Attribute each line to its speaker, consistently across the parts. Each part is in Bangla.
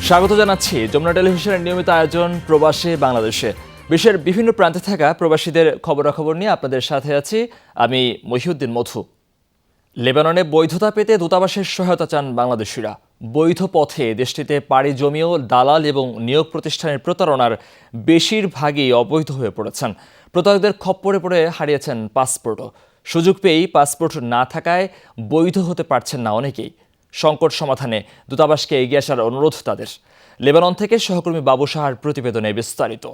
Speaker 1: স্বাগত জানাচ্ছি যমুনা টেলিভিশনের নিয়মিত আয়োজন প্রবাসী বাংলাদেশে। বিশ্বের বিভিন্ন প্রান্তে থাকা প্রবাসীদের খবরাখবর নিয়ে আপনাদের সাথে আছি আমি মহিউদ্দিন মধু। লেবাননে বৈধতা পেতে দূতাবাসের সহায়তা চান বাংলাদেশিরা। বৈধ পথে দেশটিতে পাড়ি জমিয়েও দালাল এবং নিয়োগ প্রতিষ্ঠানের প্রতারণার বেশিরভাগই অবৈধ হয়ে পড়েছেন। প্রতারকদের খপ্পরে পড়ে হারিয়েছেন পাসপোর্টও। সুযোগ পেয়েই পাসপোর্ট না থাকায় বৈধ হতে পারছেন না অনেকেই। সংকট সমাধানে দূতাবাসকে এগিয়ে আসার অনুরোধ তাদের। লেবানন থেকে সহকর্মী বাবু সাহার প্রতিবেদনে বিস্তারিত।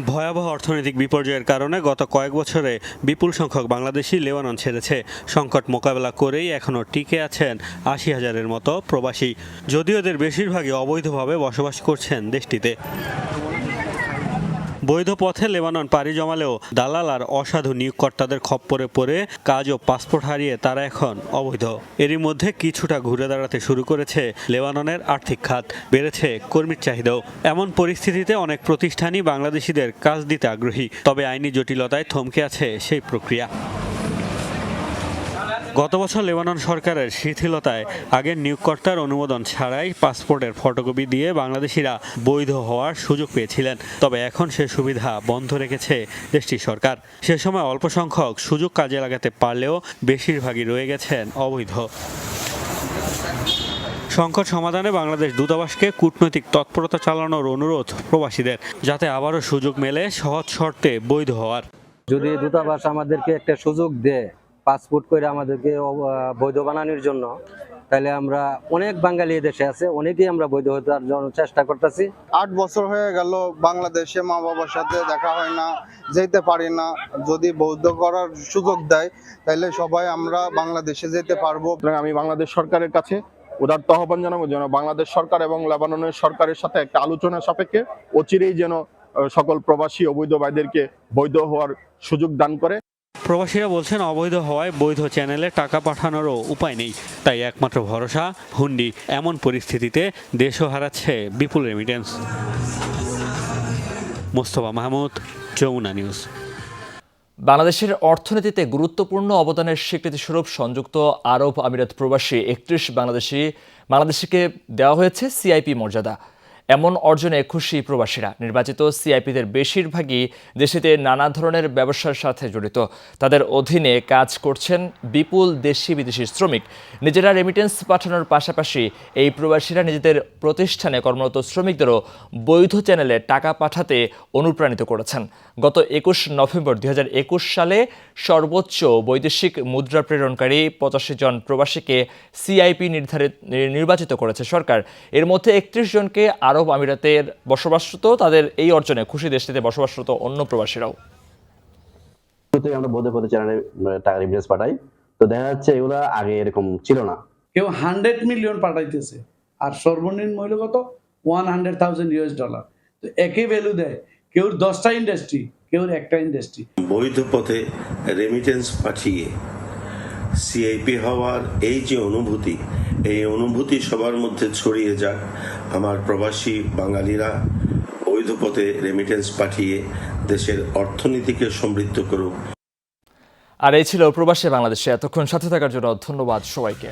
Speaker 2: ভয়াবহ অর্থনৈতিক বিপর্যয়ের কারণে গত কয়েক বছরে বিপুল সংখ্যক বাংলাদেশি লেবানন ছেড়েছে। সংকট মোকাবেলা করেই এখনও টিকে আছেন ৮০,০০০-এর মতো প্রবাসী, যদিও এদের বেশিরভাগই অবৈধভাবে বসবাস করছেন দেশটিতে। বৈধ পথে লেবানন পাড়ি জমালেও দালাল আর অসাধু নিয়োগকর্তাদের খপ্পরে পড়ে কাজ ও পাসপোর্ট হারিয়ে তারা এখন অবৈধ। এরই মধ্যে কিছুটা ঘুরে দাঁড়াতে শুরু করেছে লেবাননের আর্থিক খাত, বেড়েছে কর্মীর চাহিদাও। এমন পরিস্থিতিতে অনেক প্রতিষ্ঠানই বাংলাদেশিদের কাজ দিতে আগ্রহী, তবে আইনি জটিলতায় থমকে আছে সেই প্রক্রিয়া। গত বছর লেবানন সরকারের শিথিলতায় আগের নিয়োগকর্তার অনুমোদন ছাড়াই পাসপোর্টের ফটোকপি দিয়ে বাংলাদেশিরা বৈধ হওয়ার সুযোগ পেয়েছিলেন। তবে এখন সে সুবিধা বন্ধ রেখেছে দেশটির সরকার। সে সময় অল্প সংখ্যক সুযোগ কাজে লাগাতে পারলেও বেশিরভাগই রয়ে গেছেন অবৈধ। সংকট সমাধানে বাংলাদেশ দূতাবাসকে কূটনৈতিক তৎপরতা চালানোর অনুরোধ প্রবাসীদের, যাতে আবারও সুযোগ মেলে সহজ শর্তে বৈধ হওয়ার।
Speaker 3: যদি দূতাবাস আমাদেরকে একটা সুযোগ দেয় পাসপোর্ট করে আমাদেরকে বৈধ বানানোর জন্য, তাহলে আমরা অনেক বাঙালি দেশে আছে, অনেকেই আমরা বৈধ হওয়ার জন্য চেষ্টা করতেছি।
Speaker 4: ৮ বছর হয়ে গেল বাংলাদেশে মা বাবার সাথে দেখা হয় না, যেতে পারি না। যদি বৈধ করার সুযোগ দেয় তাহলে সবাই আমরা বাংলাদেশে যেতে পারবো।
Speaker 5: আমি বাংলাদেশ সরকারের কাছে উদারত আহ্বান জানাবো যেন বাংলাদেশ সরকার এবং লেবাননের সরকারের সাথে একটা আলোচনা সাপেক্ষে অচিরেই যেন সকল প্রবাসী অবৈধ ভাইদেরকে বৈধ হওয়ার সুযোগ দান করে।
Speaker 2: প্রবাসীরা বলছেন অবৈধ হওয়ায় বৈধ চ্যানেলে টাকা পাঠানোরও উপায় নেই, তাই একমাত্র ভরসা হুন্ডি। এমন পরিস্থিতিতে দেশও হারাচ্ছে বিপুল রেমিটেন্স। মোস্তফা মাহমুদ, যমুনা নিউজ।
Speaker 1: বাংলাদেশের অর্থনীতিতে গুরুত্বপূর্ণ অবদানের স্বীকৃতিস্বরূপ সংযুক্ত আরব আমিরাত প্রবাসী ৩১ বাংলাদেশিকে দেওয়া হয়েছে সিআইপি মর্যাদা। এমন অর্জনে খুশি প্রবাসীরা। নির্বাচিত সিআইপিদের বেশিরভাগই দেশটিতে নানা ধরনের ব্যবসার সাথে জড়িত। তাদের অধীনে কাজ করছেন বিপুল দেশি বিদেশি শ্রমিক। নিজেরা রেমিটেন্স পাঠানোর পাশাপাশি এই প্রবাসীরা নিজেদের প্রতিষ্ঠানে কর্মরত শ্রমিকদেরও বৈধ চ্যানেলে টাকা পাঠাতে অনুপ্রাণিত করেছেন। গত ২১ নভেম্বর ২০২১ সালে সর্বোচ্চ বৈদেশিক মুদ্রা প্রেরণকারী ৮৫ জন প্রবাসীকে সিআইপি নির্বাচিত করেছে সরকার। এর মধ্যে ৩১ জনকে আরব আমিরাতের বসবাসরত। তাদের এই অর্জনে খুশি দেশটিতে বসবাসরত অন্য প্রবাসীরাও।
Speaker 6: আমরা বৈধ পথে চ্যানেলে টাকা রেমিটেন্স পাঠাই, তো দেখা যাচ্ছে এগুলো আগে এরকম ছিল না।
Speaker 7: কেউ 100 মিলিয়ন পাঠাইতেছে আর সর্বনিম্ন মূল্য কত $100,000। তো একই ভ্যালু দেয়, কেউ 10টা ইন্ডাস্ট্রি, কেউ একটা ইন্ডাস্ট্রি।
Speaker 8: বৈধ পথে রেমিটেন্স পাঠিয়ে সিআইপি হওয়ার এই যে অনুভূতি, এই অনুভূতি সবার মধ্যে ছড়িয়ে যাক। আমার প্রবাসী বাঙালিরা বৈধ পথে রেমিটেন্স পাঠিয়ে দেশের অর্থনীতিকে সমৃদ্ধ করুক।
Speaker 1: আর এই ছিল প্রবাসী বাংলাদেশে। এতক্ষণ সাথে থাকার জন্য ধন্যবাদ সবাইকে।